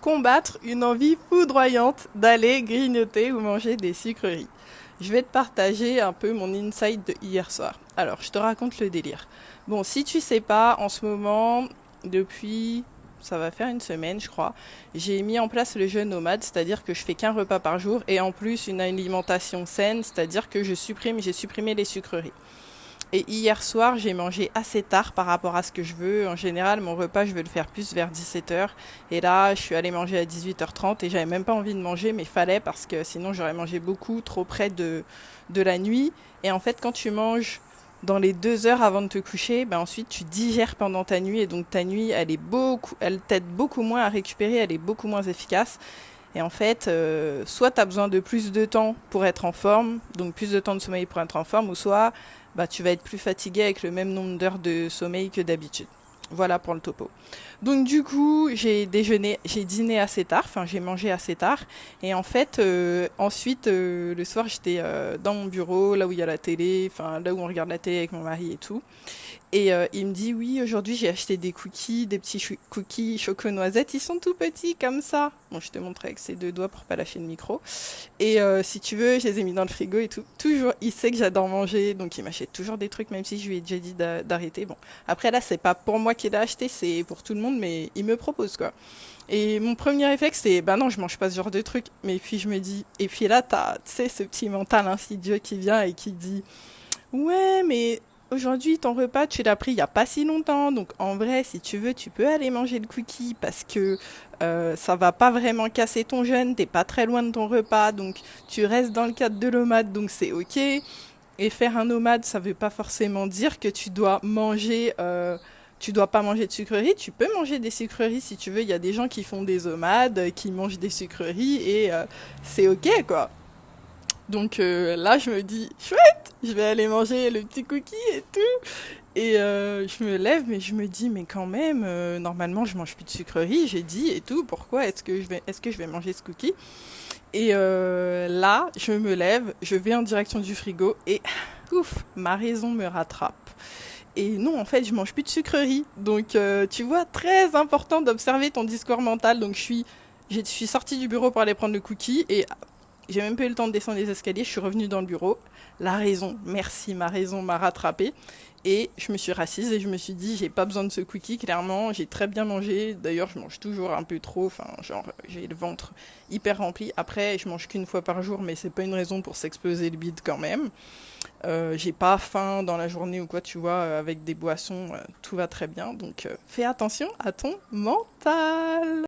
combattre une envie foudroyante d'aller grignoter ou manger des sucreries. Je vais te partager un peu mon insight de hier soir. Alors, je te raconte le délire. Bon, si tu sais pas, en ce moment, depuis, ça va faire une semaine, je crois, j'ai mis en place le jeûne nomade, c'est-à-dire que je fais qu'un repas par jour et en plus une alimentation saine, c'est-à-dire que j'ai supprimé les sucreries. Et hier soir, j'ai mangé assez tard par rapport à ce que je veux. En général, mon repas, je veux le faire plus vers 17h. Et là, je suis allée manger à 18h30 et j'avais même pas envie de manger, mais fallait parce que sinon j'aurais mangé beaucoup trop près de la nuit. Et en fait, quand tu manges dans les 2 heures avant de te coucher, ben ensuite tu digères pendant ta nuit et donc ta nuit, elle t'aide beaucoup moins à récupérer, elle est beaucoup moins efficace. Et en fait, soit tu as besoin de plus de temps pour être en forme, donc plus de temps de sommeil pour être en forme, ou soit bah, tu vas être plus fatigué avec le même nombre d'heures de sommeil que d'habitude. Voilà pour le topo. Donc du coup, j'ai dîné assez tard, enfin j'ai mangé assez tard. Et en fait, ensuite, le soir, j'étais dans mon bureau, là où il y a la télé, enfin là où on regarde la télé avec mon mari et tout. Et il me dit, oui, aujourd'hui j'ai acheté des cookies, des petits cookies choco-noisettes, ils sont tout petits comme ça. Bon, je te montre avec ses 2 doigts pour pas lâcher le micro. Et si tu veux, je les ai mis dans le frigo et tout. Toujours, il sait que j'adore manger, donc il m'achète toujours des trucs, même si je lui ai déjà dit d'arrêter. Bon, après là, c'est pas pour moi qu'il a acheté, c'est pour tout le monde, mais il me propose quoi. Et mon premier réflexe, c'est, bah non, je mange pas ce genre de trucs. Mais puis je me dis, et puis là, t'as, tu sais, ce petit mental insidieux qui vient et qui dit, ouais, mais aujourd'hui, ton repas, tu l'as pris il y a pas si longtemps. Donc, en vrai, si tu veux, tu peux aller manger le cookie parce que ça va pas vraiment casser ton jeûne. T'es pas très loin de ton repas. Donc, tu restes dans le cadre de l'omade. Donc, c'est OK. Et faire un nomade, ça veut pas forcément dire que tu dois pas manger de sucreries. Tu peux manger des sucreries si tu veux. Il y a des gens qui font des omades, qui mangent des sucreries et c'est OK, quoi. Donc là, je me dis, chouette, je vais aller manger le petit cookie et tout. Et je me lève, mais je me dis, mais quand même, normalement, je mange plus de sucreries, j'ai dit et tout. Pourquoi est-ce que je vais manger ce cookie? Et là, je me lève, je vais en direction du frigo et ouf, ma raison me rattrape. Et non, en fait, je mange plus de sucreries. Donc, tu vois, très important d'observer ton discours mental. Donc, je suis sortie du bureau pour aller prendre le cookie et j'ai même pas eu le temps de descendre les escaliers, je suis revenue dans le bureau. La raison, merci, ma raison m'a rattrapée. Et je me suis rassise et je me suis dit, j'ai pas besoin de ce cookie, clairement, j'ai très bien mangé. D'ailleurs, je mange toujours un peu trop, enfin, genre, j'ai le ventre hyper rempli. Après, je mange qu'une fois par jour, mais c'est pas une raison pour s'exploser le bide quand même. J'ai pas faim dans la journée ou quoi, tu vois, avec des boissons, tout va très bien. Donc, fais attention à ton mental.